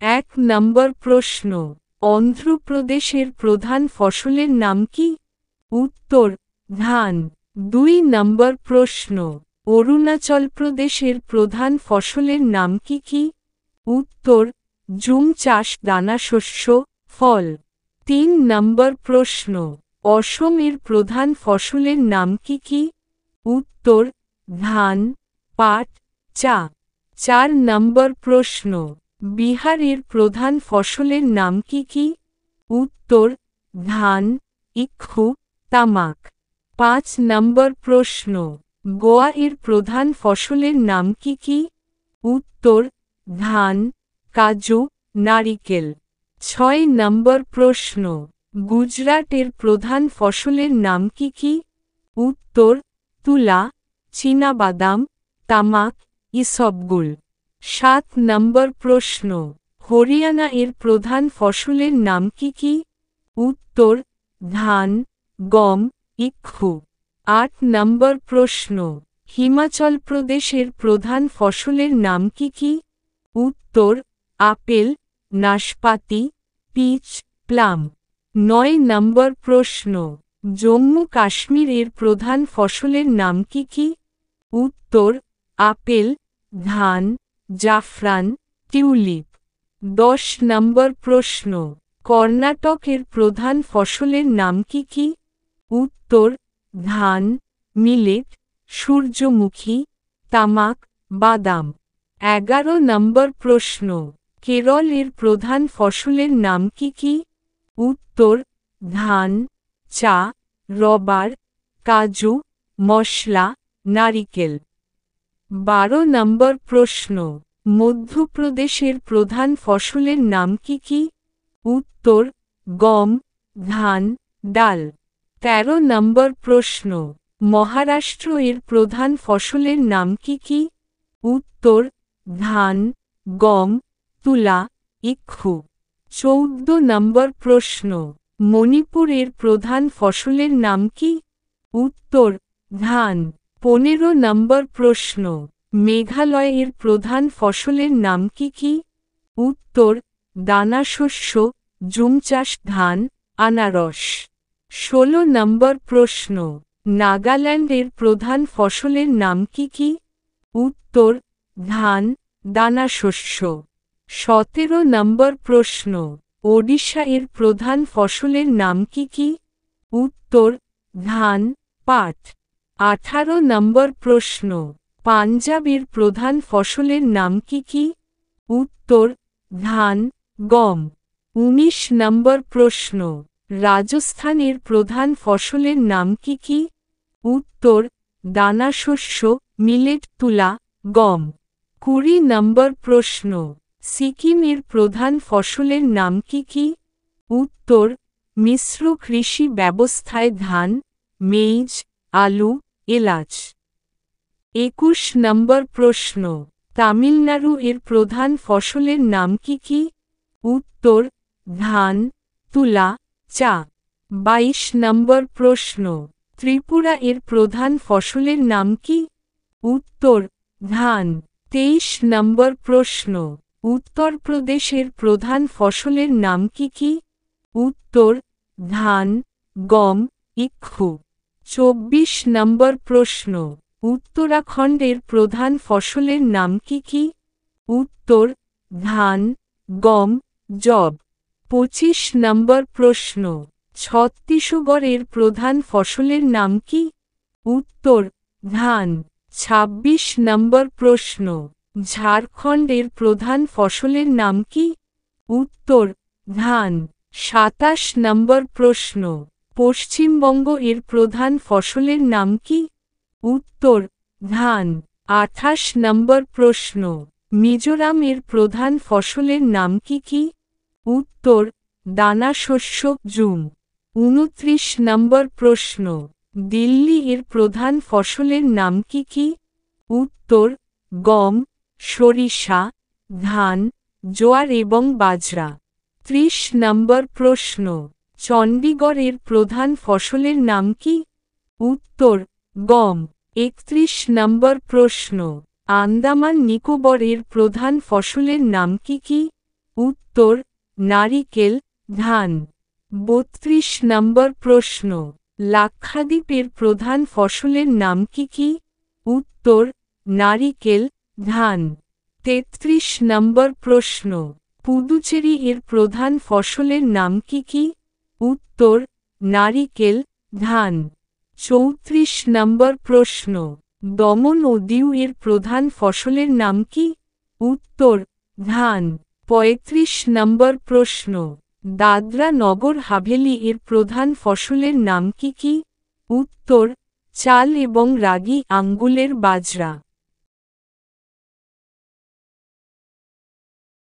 এক নম্বর প্রশ্ন, অন্ধ্রপ্রদেশের প্রধান ফসলের নাম কি? উত্তর, ধান। ২ নম্বর প্রশ্ন, অরুণাচল প্রদেশের প্রধান ফসলের নাম কি? উত্তর, জুম চাষ, দানাশস্য, ফল। ৩ নম্বর প্রশ্ন, অসমের প্রধান ফসলের নাম কি? উত্তর, ধান, পাট, চা। ৪ নম্বর প্রশ্ন, বিহারের প্রধান ফসলের নাম কি? উত্তর, ধান, ইক্ষু, তামাক। ৫ নম্বর প্রশ্ন, গোয়া এর প্রধান ফসলের নাম কি? উত্তর, ধান, কাজু, নারিকেল। ৬ নম্বর প্রশ্ন, গুজরাটের প্রধান ফসলের নাম কি? উত্তর, তুলা, চীনাবাদাম, তামাক, ইসবগুল। ৭ নম্বর প্রশ্ন, হরিয়ানা এর প্রধান ফসলের নাম কি? উত্তর, ধান, গম, ইক্ষু। ৮ নম্বর প্রশ্ন, হিমাচল প্রদেশের প্রধান ফসলের নাম কি? উত্তর, আপেল, নাশপাতি, পিচ, প্লাম। ৯ নম্বর প্রশ্ন, জম্মু কাশ্মীর এর প্রধান ফসলের নাম কি? উত্তর, আপেল, ধান, জাফরান, টিউলিপ। ১০ নম্বর প্রশ্ন, কর্ণাটকের প্রধান ফসলের নাম কি? উত্তর, ধান, মিলেট, সূর্যমুখী, তামাক, বাদাম। ১১ নম্বর প্রশ্ন, কেরল এর প্রধান ফসলের নাম কি? উত্তর, ধান, চা, রবার, কাজু, মশলা, নারিকেল। ১২ নম্বর প্রশ্ন, মধ্যপ্রদেশের প্রধান ফসলের নাম কি? উত্তর, গম, ধান, ডাল। ১৩ নম্বর প্রশ্ন, মহারাষ্ট্র এর প্রধান ফসলের নাম কি? উত্তর, ধান, গম, তুলা, ইক্ষু। ১৪ নম্বর প্রশ্ন, মণিপুর এর প্রধান ফসলের নাম কি? উত্তর, ধান। ১৫ নম্বর প্রশ্ন, মেঘালয় এর প্রধান ফসলের নাম কি? উত্তর, দানাশস্য, জুম চাষ, ধান, আনারস। ১৬ নম্বর প্রশ্ন, নাগাল্যান্ড এর প্রধান ফসলের নাম কি? উত্তর, ধান, দানাশস্য। ১৭ নম্বর প্রশ্ন, ওড়িশা এর প্রধান ফসলের নাম কি? উত্তর, ধান, পাট। ১৮ নম্বর প্রশ্ন, পাঞ্জাব এর প্রধান ফসলের নাম কি? উত্তর, ধান, গম। ১৯ নম্বর প্রশ্ন, রাজস্থান এর প্রধান ফসলের নাম কি? উত্তর, দানাশস্য, মিলেট, তুলা, গম। ২০ নম্বর প্রশ্ন, সিকিম এর প্রধান ফসলের নাম কি? উত্তর, মিশ্র কৃষি ব্যবস্থায় ধান, মেইজ, আলু, এলাচ। ২১ নম্বর প্রশ্ন, তামিলনাড়ু এর প্রধান ফসলের নাম কি? উত্তর, ধান, তুলা, চা। ২২ নম্বর প্রশ্ন, ত্রিপুরা এর প্রধান ফসলের নাম কি? উত্তর, ধান। ২৩ নম্বর প্রশ্ন, উত্তরপ্রদেশের প্রধান ফসলের নাম কি? উত্তর, ধান, গম, ইক্ষু। ২৪ নম্বর প্রশ্ন, উত্তরাখণ্ডের প্রধান ফসলের নাম কি? উত্তর, ধান, গম, যব। ২৫ নম্বর প্রশ্ন, ছত্তিশগড়ের প্রধান ফসলের নাম কি? উত্তর, ধান। ২৬ নম্বর প্রশ্ন, ঝাড়খণ্ডের প্রধান ফসলের নাম কি? উত্তর, ধান। ২৭ নম্বর প্রশ্ন, পশ্চিমবঙ্গ এর প্রধান ফসলের নাম কি? উত্তর, ধান। ২৮ নম্বর প্রশ্ন, মিজোরাম এর প্রধান ফসলের নাম কি? উত্তর, দানাশস্য, জুম। ২৯ নম্বর প্রশ্ন, দিল্লি এর প্রধান ফসলের নাম কি? উত্তর, গম, সরিষা, ধান, জোয়ার এবং বাজরা। ৩০ নম্বর প্রশ্ন, চণ্ডীগড় এর প্রধান ফসলের নাম কি? উত্তর, গম। ৩১ নম্বর প্রশ্ন, আন্দামান নিকোবর এর প্রধান ফসলের নাম কি? উত্তর নারিকেল ধান। ৩২ নম্বর প্রশ্ন লাক্ষাদ্বীপের প্রধান ফসলের নাম কি? উত্তর নারিকেল ধান। ৩৩ নম্বর প্রশ্ন পুদুচেরি এর প্রধান ফসলের নাম কি? উত্তর নারিকেল ধান। ৩৪ নম্বর প্রশ্ন দমন ও দিউ এর প্রধান ফসলের নাম কি? উত্তর ধান। ৩৫ নম্বর প্রশ্ন দাদরা নগর হাভেলি এর প্রধান ফসলের নাম কি? উত্তর চাল এবং রাগি আঙ্গুলের বাজরা।